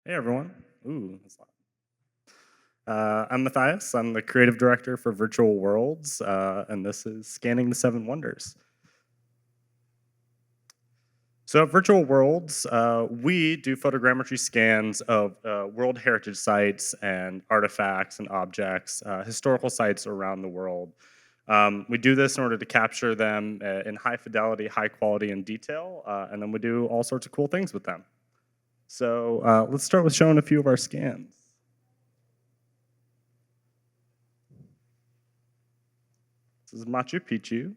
Hey everyone. Ooh, that's loud. I'm Matthias. I'm the creative director for Virtual Worlds, and this is Scanning the Seven Wonders. So at Virtual Worlds, we do photogrammetry scans of World Heritage sites and artifacts and objects, historical sites around the world. We do this in order to capture them in high fidelity, high quality, and detail, and then we do all sorts of cool things with them. So let's start with showing a few of our scans. This is Machu Picchu.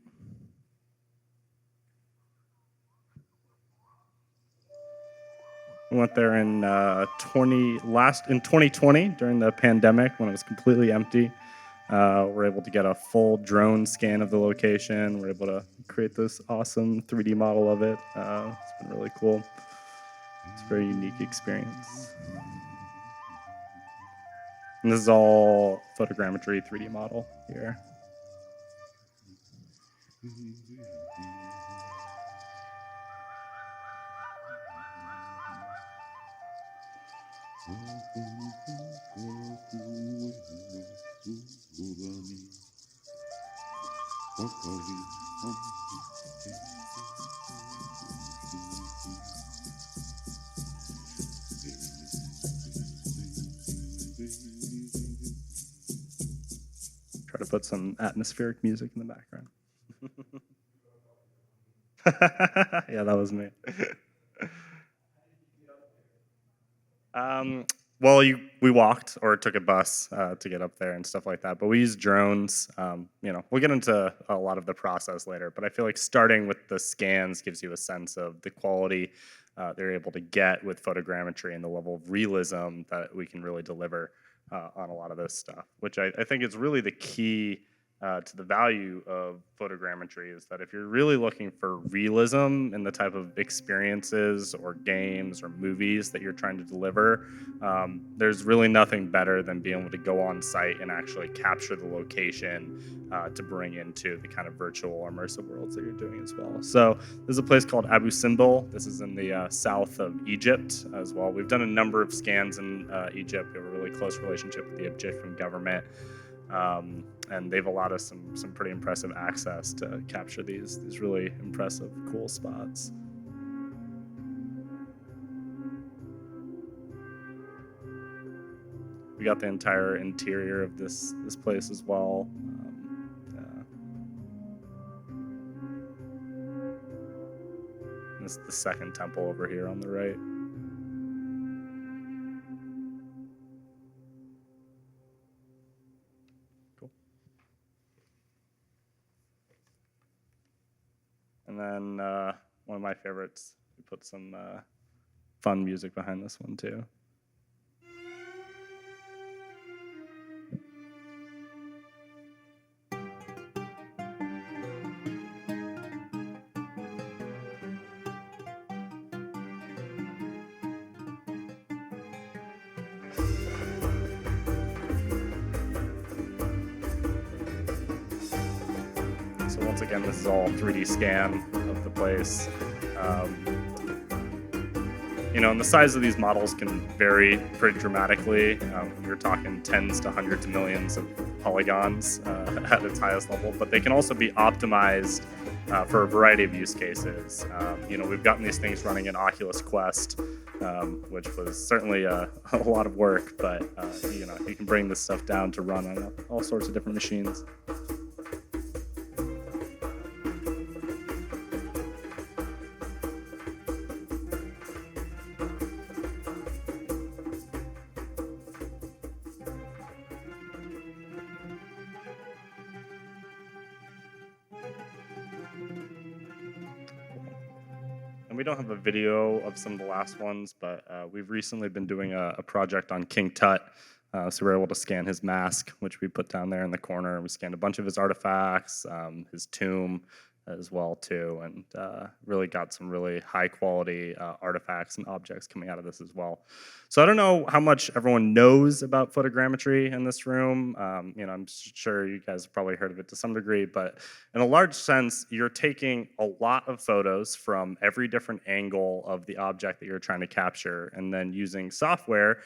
We went there in 2020 during the pandemic when it was completely empty. We're able to get a full drone scan of the location. We're able to create this awesome 3D model of it. It's been really cool. It's a very unique experience. And this is all photogrammetry 3D model here. Try to put some atmospheric music in the background. Yeah, that was me. Well, we walked or took a bus to get up there and stuff like that. But we use drones. We'll get into a lot of the process later. But I feel like starting with the scans gives you a sense of the quality they're able to get with photogrammetry and the level of realism that we can really deliver on a lot of this stuff, which I think is really the key to the value of photogrammetry is that if you're really looking for realism in the type of experiences or games or movies that you're trying to deliver, there's really nothing better than being able to go on site and actually capture the location to bring into the kind of virtual immersive worlds that you're doing as well. So there's a place called Abu Simbel. This is in the south of Egypt as well. We've done a number of scans in Egypt. We have a really close relationship with the Egyptian government. And they've allowed us some pretty impressive access to capture these really impressive, cool spots. We got the entire interior of this place as well. This is the second temple over here on the right. And then one of my favorites, we put some fun music behind this one too. So once again, this is all 3D scan of the place. And the size of these models can vary pretty dramatically. You're talking tens to hundreds of millions of polygons at its highest level, but they can also be optimized for a variety of use cases. We've gotten these things running in Oculus Quest, which was certainly a lot of work, but you can bring this stuff down to run on all sorts of different machines. And we don't have a video of some of the last ones, but we've recently been doing a project on King Tut. So we're able to scan his mask, which we put down there in the corner. We scanned a bunch of his artifacts, his tomb, as well too, and really got some really high quality artifacts and objects coming out of this as well. So I don't know how much everyone knows about photogrammetry in this room. I'm sure you guys have probably heard of it to some degree, but in a large sense, you're taking a lot of photos from every different angle of the object that you're trying to capture, and then using software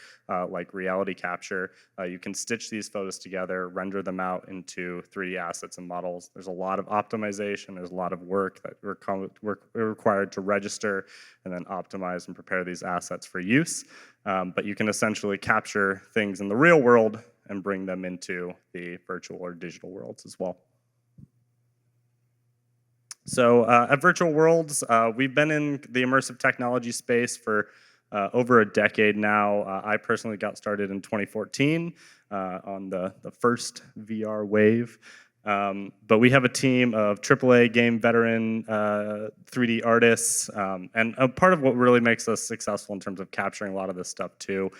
like reality capture, you can stitch these photos together, render them out into 3D assets and models. There's a lot of optimization. There's a lot of work that we're required to register and then optimize and prepare these assets for use. But you can essentially capture things in the real world and bring them into the virtual or digital worlds as well. So at Virtual Worlds, we've been in the immersive technology space for over a decade now. I personally got started in 2014 on the first VR wave. But we have a team of AAA game veteran 3D artists, and a part of what really makes us successful in terms of capturing a lot of this stuff too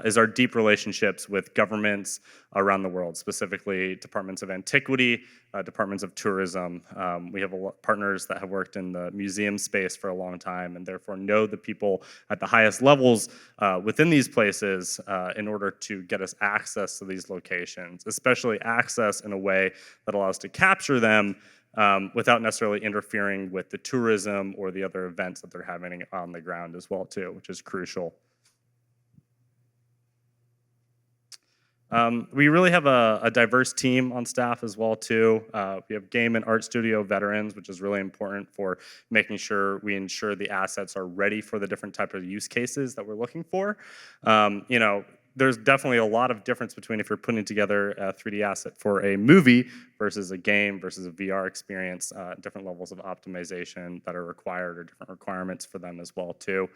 is our deep relationships with governments around the world, specifically departments of antiquity, departments of tourism. We have partners that have worked in the museum space for a long time and therefore know the people at the highest levels within these places in order to get us access to these locations, especially access in a way that allows us to capture them without necessarily interfering with the tourism or the other events that they're having on the ground as well too, which is crucial. We really have a diverse team on staff as well too. We have game and art studio veterans, which is really important for making sure we ensure the assets are ready for the different type of use cases that we're looking for. There's definitely a lot of difference between if you're putting together a 3D asset for a movie versus a game versus a VR experience, different levels of optimization that are required or different requirements for them as well too.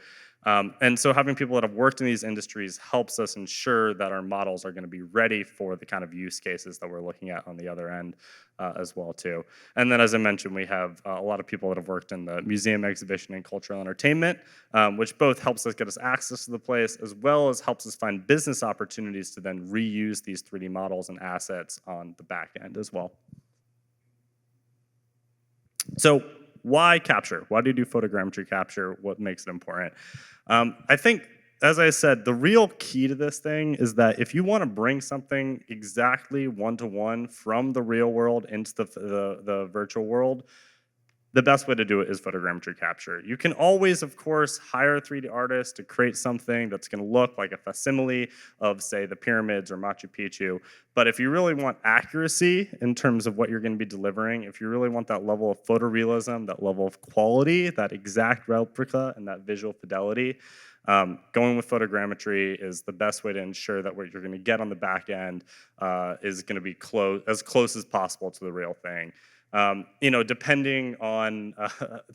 And so having people that have worked in these industries helps us ensure that our models are going to be ready for the kind of use cases that we're looking at on the other end as well too. And then as I mentioned, we have a lot of people that have worked in the museum, exhibition, and cultural entertainment, which both helps us get us access to the place as well as helps us find business opportunities to then reuse these 3D models and assets on the back end as well. So why capture? Why do you do photogrammetry capture? What makes it important? I think, as I said, the real key to this thing is that if you want to bring something exactly one-to-one from the real world into the virtual world, the best way to do it is photogrammetry capture. You can always, of course, hire a 3D artist to create something that's going to look like a facsimile of, say, the pyramids or Machu Picchu. But if you really want accuracy in terms of what you're going to be delivering, if you really want that level of photorealism, that level of quality, that exact replica, and that visual fidelity, going with photogrammetry is the best way to ensure that what you're going to get on the back end is going to be as close as possible to the real thing. Depending on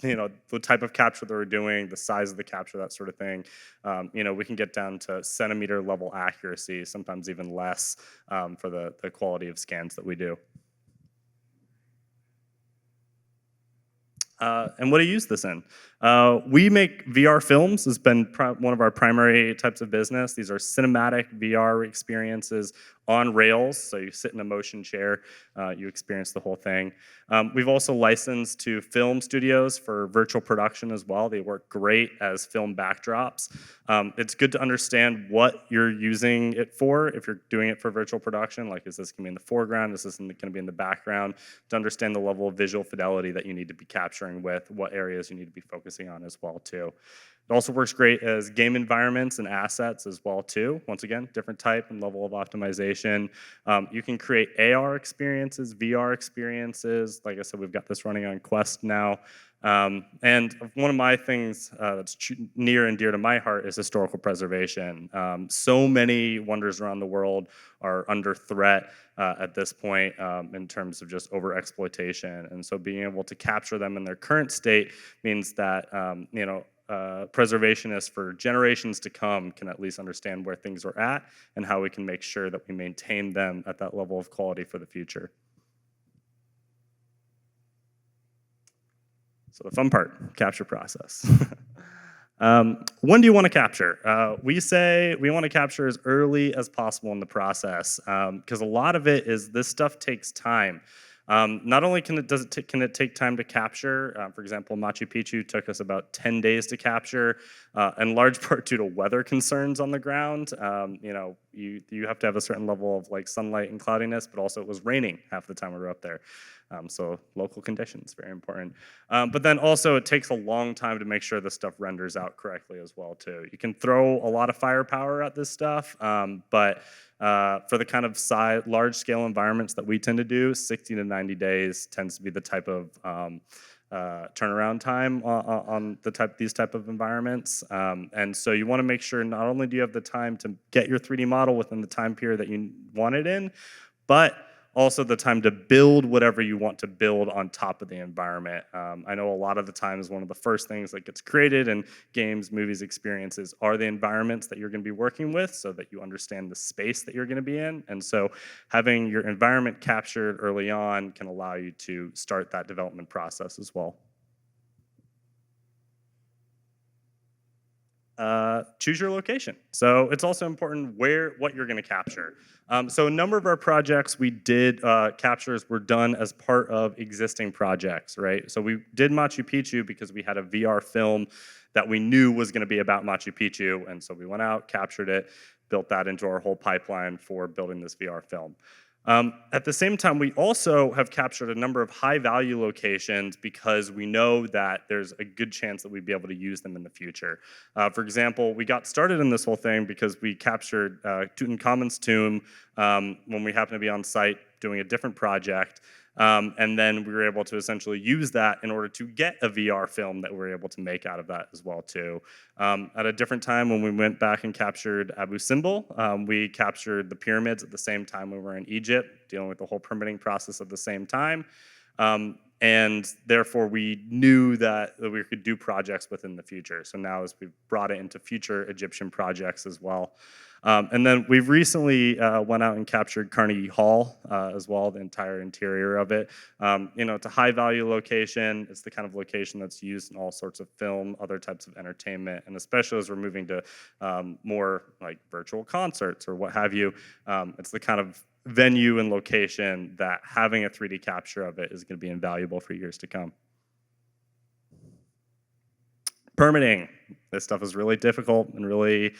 the type of capture that we're doing, the size of the capture, that sort of thing, we can get down to centimeter level accuracy, sometimes even less for the quality of scans that we do. And what do you use this in? We make VR films. Has been one of our primary types of business. These are cinematic VR experiences on rails. So you sit in a motion chair, you experience the whole thing. We've also licensed to film studios for virtual production as well. They work great as film backdrops. It's good to understand what you're using it for if you're doing it for virtual production. Like, is this going to be in the foreground? Is this going to be in the background? To understand the level of visual fidelity that you need to be capturing with, what areas you need to be focusing on as well too. It also works great as game environments and assets as well too. Once again, different type and level of optimization. You can create AR experiences, VR experiences. Like I said, we've got this running on Quest now. And one of my things that's near and dear to my heart is historical preservation. So many wonders around the world are under threat at this point in terms of just overexploitation. And so being able to capture them in their current state means that, preservationists for generations to come can at least understand where things are at and how we can make sure that we maintain them at that level of quality for the future. So the fun part, capture process. When do you want to capture? We say we want to capture as early as possible in the process because a lot of it is this stuff takes time. Not only can it take time to capture, for example, Machu Picchu took us about 10 days to capture, in large part due to weather concerns on the ground. You have to have a certain level of like sunlight and cloudiness, but also it was raining half the time we were up there. So local conditions, very important. But then also it takes a long time to make sure the stuff renders out correctly as well too. You can throw a lot of firepower at this stuff, but for the kind of large scale environments that we tend to do, 60 to 90 days tends to be the type of turnaround time on these type of environments. And so you want to make sure not only do you have the time to get your 3D model within the time period that you want it in, but also the time to build whatever you want to build on top of the environment. I know a lot of the times one of the first things that gets created in games, movies, experiences are the environments that you're going to be working with so that you understand the space that you're going to be in. And so having your environment captured early on can allow you to start that development process as well. Choose your location. So it's also important what you're going to capture. So a number of our projects we did captures were done as part of existing projects, right? So we did Machu Picchu because we had a VR film that we knew was going to be about Machu Picchu, and so we went out, captured it, built that into our whole pipeline for building this VR film. At the same time, we also have captured a number of high-value locations because we know that there's a good chance that we'd be able to use them in the future. For example, we got started in this whole thing because we captured Tutankhamun's tomb when we happened to be on site doing a different project. And then we were able to essentially use that in order to get a VR film that we were able to make out of that as well too. At a different time when we went back and captured Abu Simbel, we captured the pyramids at the same time we were in Egypt, dealing with the whole permitting process at the same time. And therefore we knew that we could do projects within the future. So now as we've brought it into future Egyptian projects as well. And then we've recently went out and captured Carnegie Hall as well, the entire interior of it. It's a high value location. It's the kind of location that's used in all sorts of film, other types of entertainment, and especially as we're moving to more like virtual concerts or what have you, it's the kind of venue and location that having a 3D capture of it is going to be invaluable for years to come. Permitting. This stuff is really difficult and really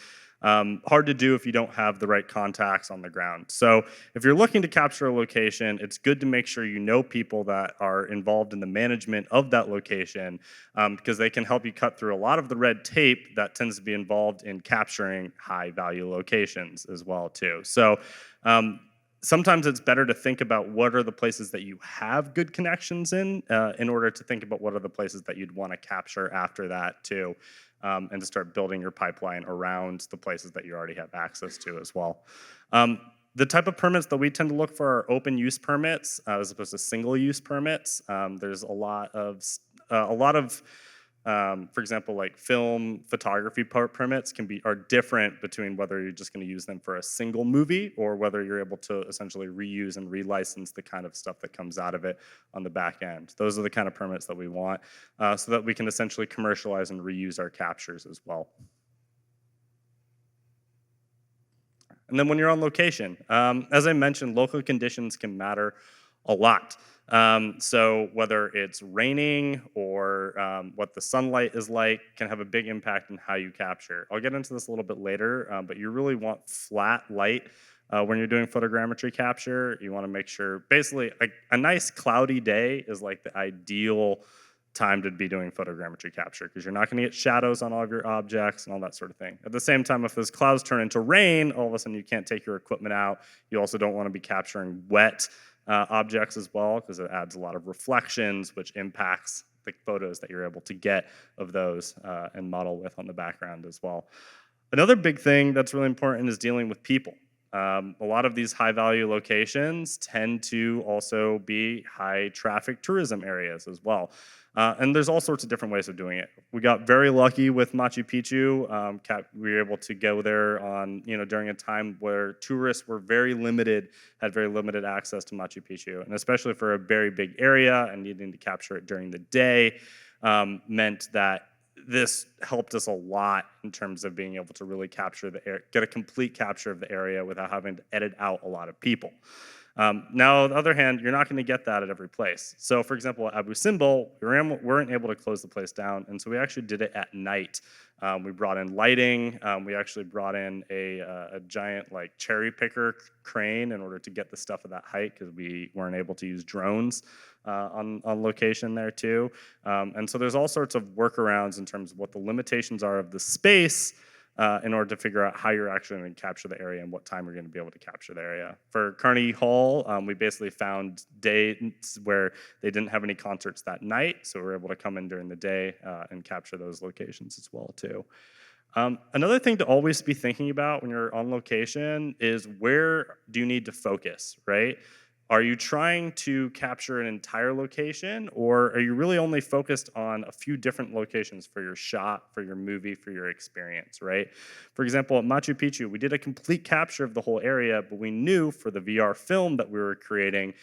hard to do if you don't have the right contacts on the ground. So if you're looking to capture a location, it's good to make sure you know people that are involved in the management of that location because they can help you cut through a lot of the red tape that tends to be involved in capturing high value locations as well too. So sometimes it's better to think about what are the places that you have good connections in order to think about what are the places that you'd want to capture after that too. And to start building your pipeline around the places that you already have access to as well. The type of permits that we tend to look for are open use permits as opposed to single use permits. There's a lot of for example, like film photography permits are different between whether you're just going to use them for a single movie or whether you're able to essentially reuse and relicense the kind of stuff that comes out of it on the back end. Those are the kind of permits that we want so that we can essentially commercialize and reuse our captures as well. And then when you're on location, as I mentioned, local conditions can matter a lot. So whether it's raining or what the sunlight is like can have a big impact on how you capture. I'll get into this a little bit later, but you really want flat light when you're doing photogrammetry capture. You want to make sure, basically, a nice cloudy day is like the ideal time to be doing photogrammetry capture because you're not going to get shadows on all of your objects and all that sort of thing. At the same time, if those clouds turn into rain, all of a sudden you can't take your equipment out. You also don't want to be capturing wet objects as well because it adds a lot of reflections, which impacts the photos that you're able to get of those and model with on the background as well. Another big thing that's really important is dealing with people. A lot of these high value locations tend to also be high traffic tourism areas as well. And there's all sorts of different ways of doing it. We got very lucky with Machu Picchu. We were able to go there during a time where tourists were had very limited access to Machu Picchu. And especially for a very big area and needing to capture it during the day meant that this helped us a lot in terms of being able to really get a complete capture of the area without having to edit out a lot of people. Now, on the other hand, you're not going to get that at every place. So, for example, at Abu Simbel, weren't able to close the place down, and so we actually did it at night. We brought in lighting. We actually brought in a giant like cherry picker crane in order to get the stuff at that height because we weren't able to use drones on location there too. And so there's all sorts of workarounds in terms of what the limitations are of the space in order to figure out how you're actually going to capture the area and what time you're going to be able to capture the area. For Carnegie Hall, we basically found days where they didn't have any concerts that night, so we were able to come in during the day and capture those locations as well too. Another thing to always be thinking about when you're on location is where do you need to focus, right? Are you trying to capture an entire location, or are you really only focused on a few different locations for your shot, for your movie, for your experience, right? For example, at Machu Picchu, we did a complete capture of the whole area, but we knew for the VR film that we were creating,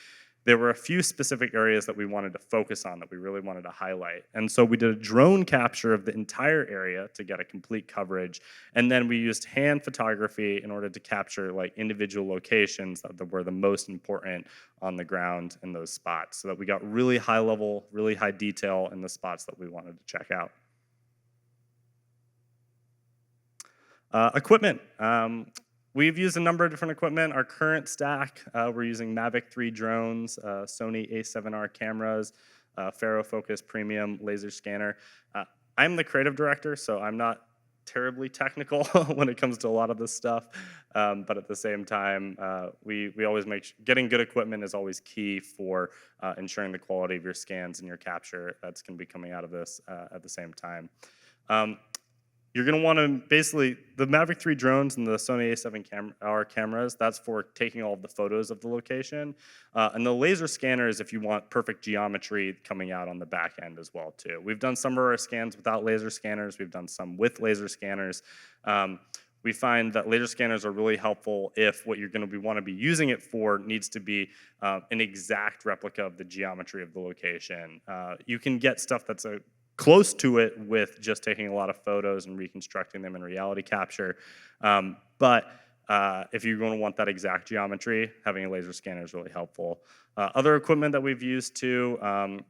there were a few specific areas that we wanted to focus on that we really wanted to highlight. And so we did a drone capture of the entire area to get a complete coverage. And then we used hand photography in order to capture like individual locations that were the most important on the ground in those spots so that we got really high level, really high detail in the spots that we wanted to check out. Equipment. We've used a number of different equipment. Our current stack, we're using Mavic 3 drones, Sony A7R cameras, Faro Focus Premium laser scanner. I'm the creative director, so I'm not terribly technical when it comes to a lot of this stuff. But at the same time, we always getting good equipment is always key for ensuring the quality of your scans and your capture that's going to be coming out of this at the same time. You're going to want to basically, the Mavic 3 drones and the Sony A7R cameras, that's for taking all of the photos of the location. And the laser scanners, if you want perfect geometry coming out on the back end as well too. We've done some of our scans without laser scanners. We've done some with laser scanners. We find that laser scanners are really helpful if what you're going to want to be using it for needs to be an exact replica of the geometry of the location. You can get stuff that's close to it with just taking a lot of photos and reconstructing them in reality capture. But if you're going to want that exact geometry, having a laser scanner is really helpful. Other equipment that we've used too,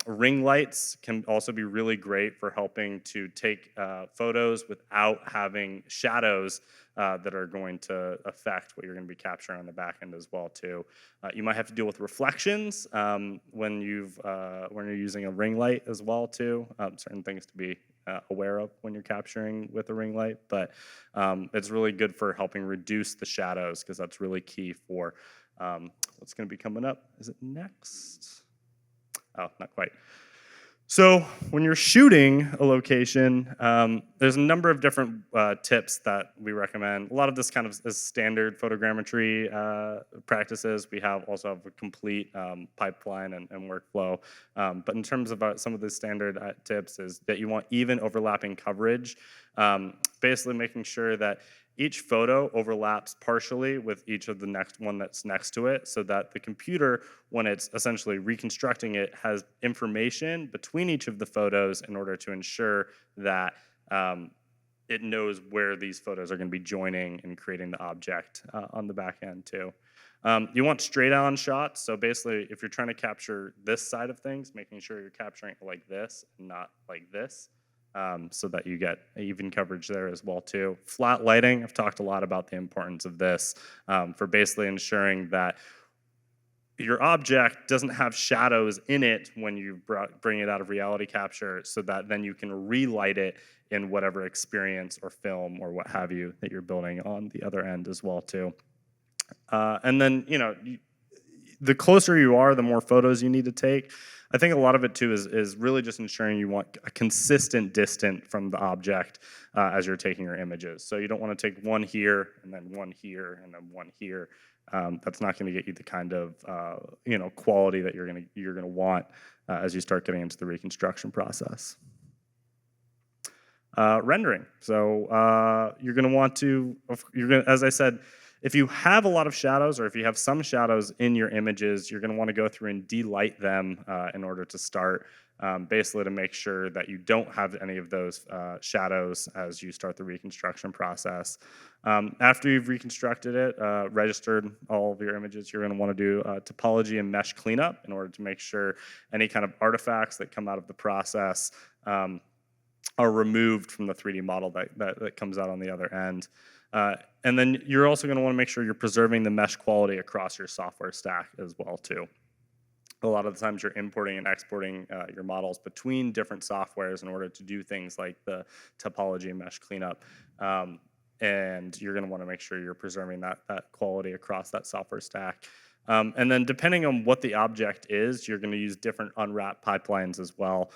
ring lights can also be really great for helping to take photos without having shadows that are going to affect what you're going to be capturing on the back end as well too. You might have to deal with reflections when you're using a ring light as well too. Certain things to be aware of when you're capturing with a ring light, but it's really good for helping reduce the shadows because that's really key for what's going to be coming up. Is it next? Oh, not quite. So when you're shooting a location, there's a number of different tips that we recommend. A lot of this kind of is standard photogrammetry practices. We also have a complete pipeline and workflow. But in terms of some of the standard tips is that you want even overlapping coverage, basically making sure that each photo overlaps partially with each of the next one that's next to it so that the computer, when it's essentially reconstructing it, has information between each of the photos in order to ensure that it knows where these photos are going to be joining and creating the object on the back end too. You want straight on shots. So basically, if you're trying to capture this side of things, making sure you're capturing it like this and not like this. So that you get even coverage there as well too. Flat lighting, I've talked a lot about the importance of this for basically ensuring that your object doesn't have shadows in it when you bring it out of reality capture so that then you can relight it in whatever experience or film or what have you that you're building on the other end as well too. And then, the closer you are, the more photos you need to take. I think a lot of it too is really just ensuring you want a consistent distance from the object as you're taking your images. So you don't want to take one here and then one here and then one here. That's not going to get you the kind of quality that you're gonna want as you start getting into the reconstruction process. Rendering. So you're going to want to, as I said, if you have a lot of shadows or if you have some shadows in your images, you're going to want to go through and delight them in order to start basically to make sure that you don't have any of those shadows as you start the reconstruction process. After you've reconstructed it, registered all of your images, you're going to want to do topology and mesh cleanup in order to make sure any kind of artifacts that come out of the process are removed from the 3D model that comes out on the other end. And then you're also going to want to make sure you're preserving the mesh quality across your software stack as well too. A lot of the times you're importing and exporting your models between different softwares in order to do things like the topology and mesh cleanup. And you're going to want to make sure you're preserving that quality across that software stack. And then depending on what the object is, you're going to use different unwrap pipelines as well,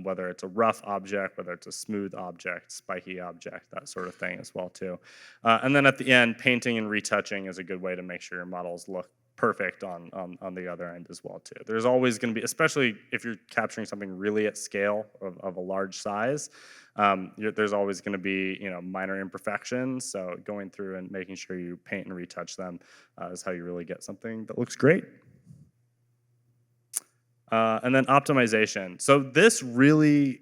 whether it's a rough object, whether it's a smooth object, spiky object, that sort of thing as well too. And then at the end, painting and retouching is a good way to make sure your models look perfect on the other end as well too. There's always going to be, especially if you're capturing something really at scale of a large size, there's always going to be minor imperfections. So going through and making sure you paint and retouch them is how you really get something that looks great. And then optimization. So this really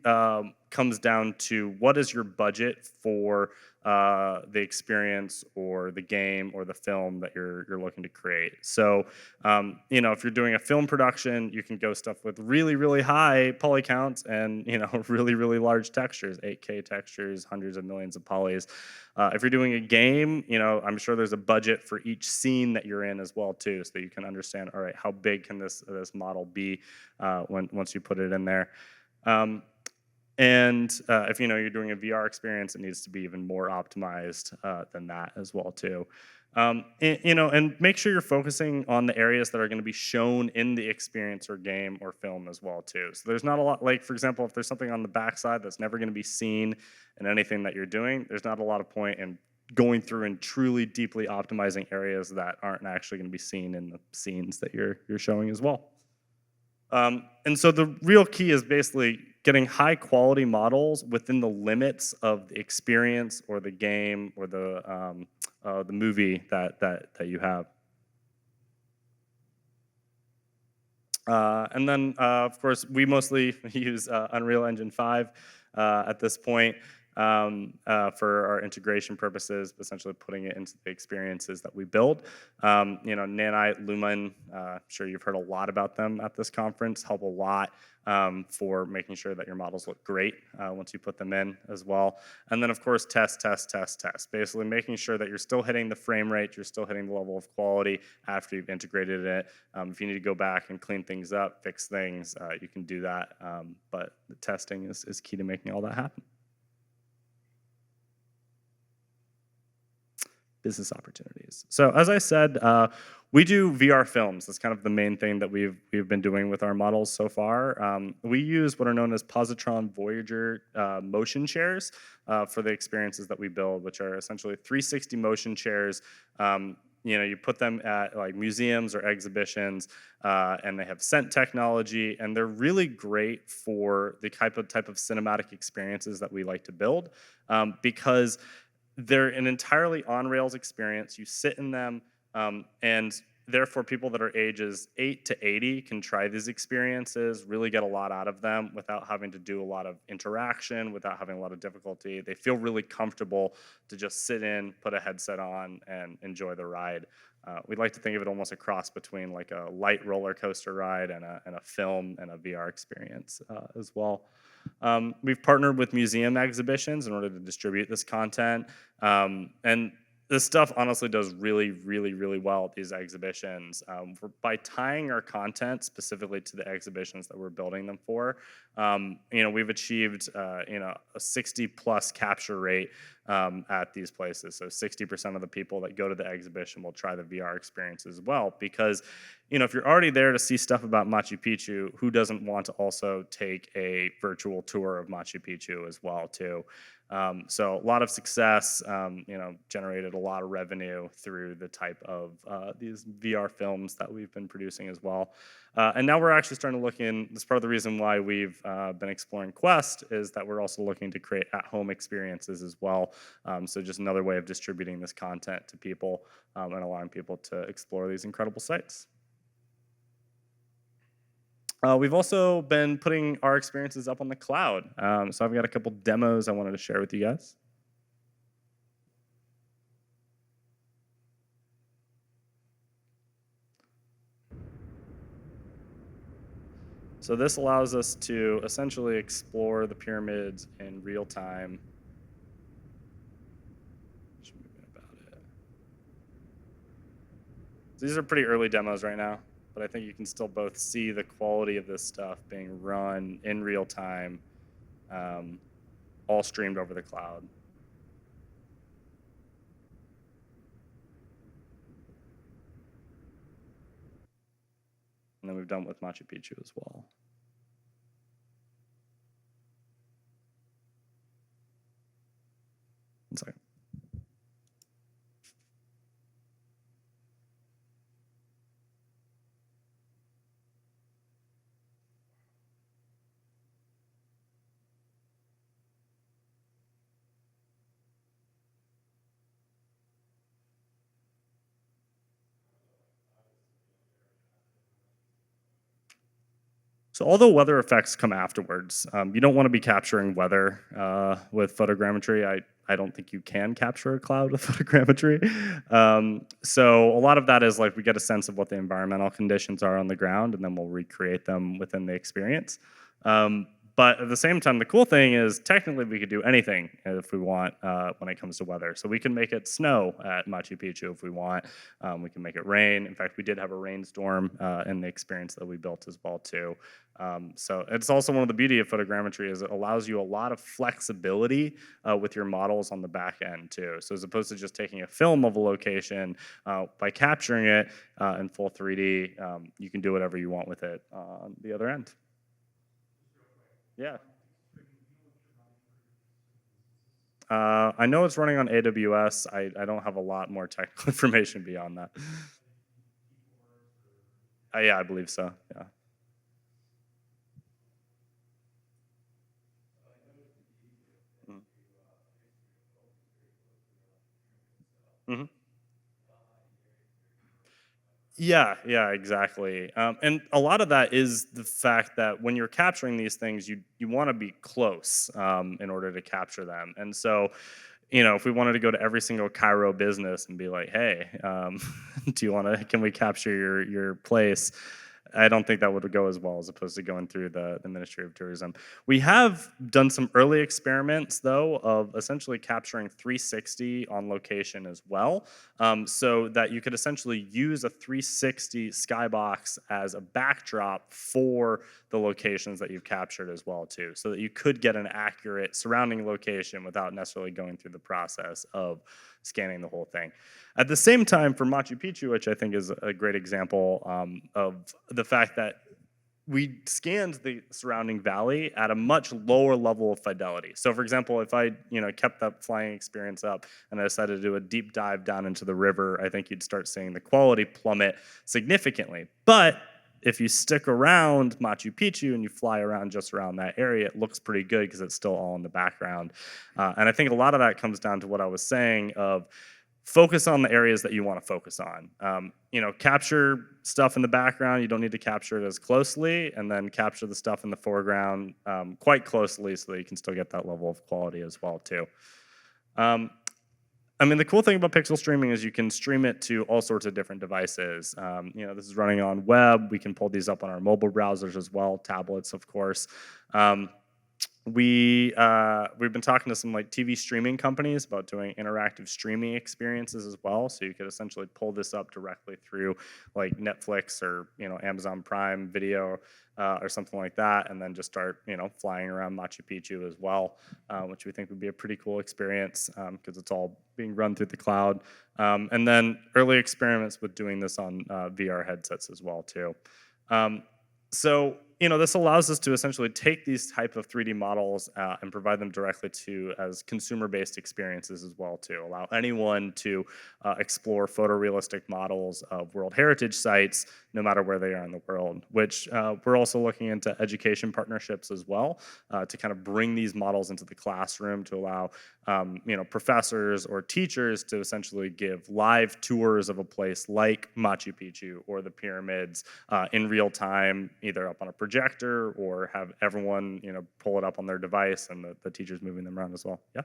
comes down to what is your budget for the experience or the game or the film that you're looking to create. So, if you're doing a film production, you can go stuff with really, really high poly counts and, really, really large textures, 8K textures, hundreds of millions of polys. If you're doing a game, I'm sure there's a budget for each scene that you're in as well too, so you can understand, all right, how big can this model be once you put it in there. And if you're doing a VR experience, it needs to be even more optimized than that as well too. And make sure you're focusing on the areas that are going to be shown in the experience or game or film as well too. So there's not a lot, like for example, if there's something on the backside that's never going to be seen in anything that you're doing, there's not a lot of point in going through and truly deeply optimizing areas that aren't actually going to be seen in the scenes that you're showing as well. And so the real key is basically getting high quality models within the limits of the experience or the game or the movie that you have. And then, of course, we mostly use Unreal Engine 5 at this point for our integration purposes, essentially putting it into the experiences that we build. Nanite, Lumen, I'm sure you've heard a lot about them at this conference, help a lot for making sure that your models look great once you put them in as well. And then, of course, test. Basically making sure that you're still hitting the frame rate, you're still hitting the level of quality after you've integrated it. If you need to go back and clean things up, fix things, you can do that. But the testing is key to making all that happen. Business opportunities. So as I said, we do VR films. That's kind of the main thing that we've been doing with our models so far. We use what are known as positron Voyager motion chairs for the experiences that we build, which are essentially 360 motion chairs. You put them at like museums or exhibitions, and they have scent technology, and they're really great for the type of cinematic experiences that we like to build, because they're an entirely on-rails experience. You sit in them, and therefore people that are ages 8 to 80 can try these experiences, really get a lot out of them without having to do a lot of interaction, without having a lot of difficulty. They feel really comfortable to just sit in, put a headset on, and enjoy the ride. We'd like to think of it almost a cross between like a light roller coaster ride and a film and a VR experience as well. We've partnered with museum exhibitions in order to distribute this content. And this stuff honestly does really, really, really well at these exhibitions. By tying our content specifically to the exhibitions that we're building them for, we've achieved a 60+ capture rate at these places. So 60% of the people that go to the exhibition will try the VR experience as well. Because if you're already there to see stuff about Machu Picchu, who doesn't want to also take a virtual tour of Machu Picchu as well too? So a lot of success, generated a lot of revenue through the type of these VR films that we've been producing as well. And now we're actually starting to look in, that's part of the reason why we've been exploring Quest, is that we're also looking to create at-home experiences as well. So just another way of distributing this content to people and allowing people to explore these incredible sites. We've also been putting our experiences up on the cloud. So I've got a couple demos I wanted to share with you guys. So this allows us to essentially explore the pyramids in real time. Just moving about it. These are pretty early demos right now, but I think you can still both see the quality of this stuff being run in real time, um, all streamed over the cloud. And then we've done with Machu Picchu as well. One second. So all the weather effects come afterwards. You don't want to be capturing weather with photogrammetry. I don't think you can capture a cloud with photogrammetry. So a lot of that is like we get a sense of what the environmental conditions are on the ground, and then we'll recreate them within the experience. Um, but at the same time, the cool thing is technically we could do anything if we want when it comes to weather. So we can make it snow at Machu Picchu if we want. We can make it rain. In fact, we did have a rainstorm in the experience that we built as well too. So it's also one of the beauty of photogrammetry is it allows you a lot of flexibility with your models on the back end too. So as opposed to just taking a film of a location, by capturing it in full 3D, you can do whatever you want with it on the other end. Yeah. I know it's running on AWS. I don't have a lot more technical information beyond that. Yeah, I believe so. Yeah. Mm-hmm. Yeah, yeah, exactly. And a lot of that is the fact that when you're capturing these things, you want to be close in order to capture them. And so, if we wanted to go to every single Cairo business and be like, "Hey, do you want to? Can we capture your place?" I don't think that would go as well as opposed to going through the Ministry of Tourism. We have done some early experiments though of essentially capturing 360 on location as well, so that you could essentially use a 360 skybox as a backdrop for the locations that you've captured as well too, so that you could get an accurate surrounding location without necessarily going through the process of scanning the whole thing. At the same time, for Machu Picchu, which I think is a great example of the fact that we scanned the surrounding valley at a much lower level of fidelity. So, for example, if I kept that flying experience up and I decided to do a deep dive down into the river, I think you'd start seeing the quality plummet significantly. But if you stick around Machu Picchu and you fly around just around that area, it looks pretty good because it's still all in the background. And I think a lot of that comes down to what I was saying of focus on the areas that you want to focus on. Capture stuff in the background. You don't need to capture it as closely, and then capture the stuff in the foreground quite closely so that you can still get that level of quality as well too. The cool thing about pixel streaming is you can stream it to all sorts of different devices. This is running on web. We can pull these up on our mobile browsers as well, tablets, of course. We've been talking to some like TV streaming companies about doing interactive streaming experiences as well. So you could essentially pull this up directly through like Netflix or Amazon Prime Video or something like that, and then just start flying around Machu Picchu as well, which we think would be a pretty cool experience because it's all being run through the cloud. And then early experiments with doing this on VR headsets as well too. So this allows us to essentially take these type of 3D models and provide them directly to as consumer-based experiences as well to allow anyone to explore photorealistic models of World Heritage sites no matter where they are in the world, which we're also looking into education partnerships as well, to kind of bring these models into the classroom to allow professors or teachers to essentially give live tours of a place like Machu Picchu or the pyramids in real time, either up on a projector or have everyone pull it up on their device and the teachers moving them around as well. Yeah.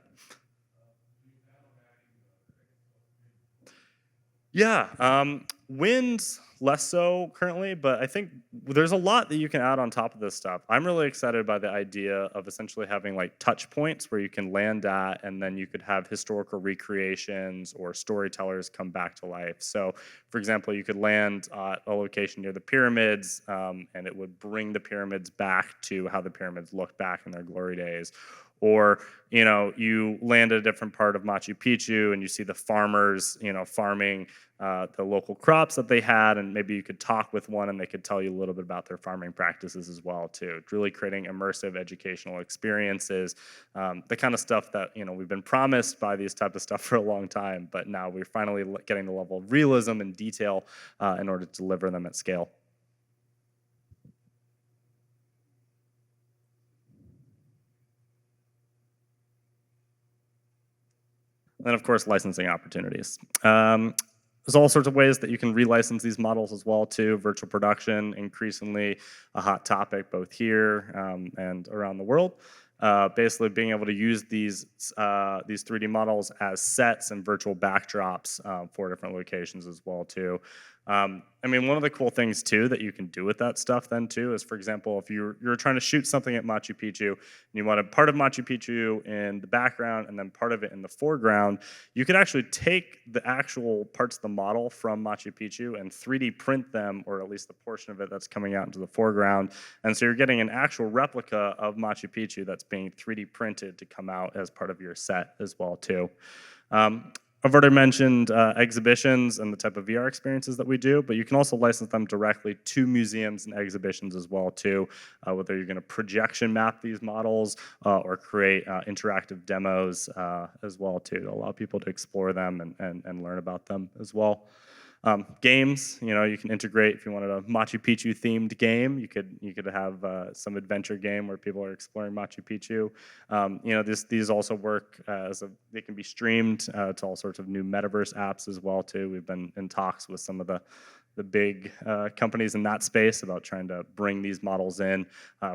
Yeah, winds less so currently, but I think there's a lot that you can add on top of this stuff. I'm really excited by the idea of essentially having like touch points where you can land at, and then you could have historical recreations or storytellers come back to life. So, for example, you could land at a location near the pyramids, and it would bring the pyramids back to how the pyramids looked back in their glory days. Or you land at a different part of Machu Picchu and you see the farmers farming the local crops that they had, and maybe you could talk with one and they could tell you a little bit about their farming practices as well too. Really creating immersive educational experiences, the kind of stuff that we've been promised by these type of stuff for a long time, but now we're finally getting the level of realism and detail in order to deliver them at scale. And of course, licensing opportunities. There's all sorts of ways that you can relicense these models as well too. Virtual production, increasingly a hot topic both here and around the world. Basically, being able to use these 3D models as sets and virtual backdrops for different locations as well too. I mean, one of the cool things too that you can do with that stuff then too is, for example, if you're trying to shoot something at Machu Picchu and you want a part of Machu Picchu in the background and then part of it in the foreground, you could actually take the actual parts of the model from Machu Picchu and 3D print them, or at least the portion of it that's coming out into the foreground. And so you're getting an actual replica of Machu Picchu that's being 3D printed to come out as part of your set as well too. I've already mentioned exhibitions and the type of VR experiences that we do, but you can also license them directly to museums and exhibitions as well too, whether you're going to projection map these models or create interactive demos as well too, to allow people to explore them and learn about them as well. Games, you can integrate if you wanted a Machu Picchu themed game. You could have some adventure game where people are exploring Machu Picchu. These also work they can be streamed to all sorts of new metaverse apps as well too. We've been in talks with some of the big companies in that space about trying to bring these models in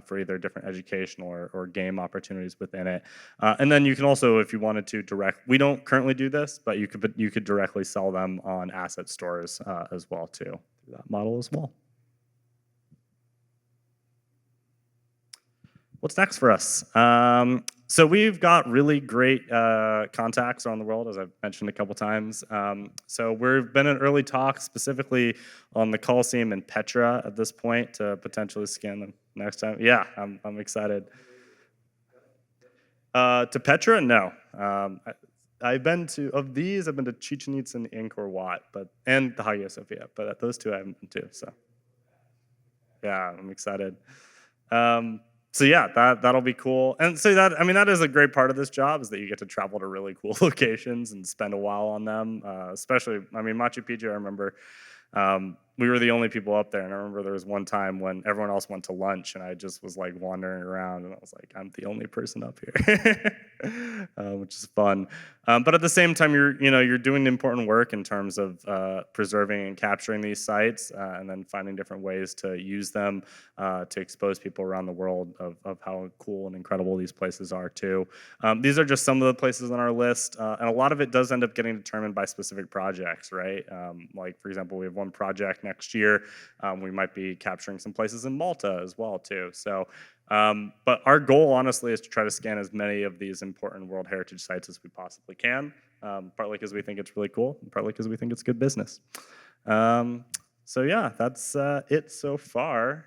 for either different educational or game opportunities within it. And then you can also, if you wanted to we don't currently do this, but you could directly sell them on asset stores as well too, through that model as well. What's next for us? So we've got really great contacts around the world, as I've mentioned a couple times. So we've been in early talks specifically on the Colosseum and Petra at this point to potentially scan them next time. Yeah, I'm excited. To Petra, no. I've been to Chichen Itza and Angkor Wat, and the Hagia Sophia, but those two I haven't been to. So yeah, I'm excited. So yeah, that'll be cool. And so that is a great part of this job, is that you get to travel to really cool locations and spend a while on them. Especially, Machu Picchu, I remember we were the only people up there, and I remember there was one time when everyone else went to lunch, and I just was like wandering around, and I was like, I'm the only person up here, which is fun. But at the same time, you're doing important work in terms of preserving and capturing these sites, and then finding different ways to use them to expose people around the world of how cool and incredible these places are too. These are just some of the places on our list, and a lot of it does end up getting determined by specific projects, right? Like, for example, we have one project next year. We might be capturing some places in Malta as well too. So, but our goal, honestly, is to try to scan as many of these important World Heritage sites as we possibly can. Partly because we think it's really cool, and partly because we think it's good business. So yeah, that's it so far.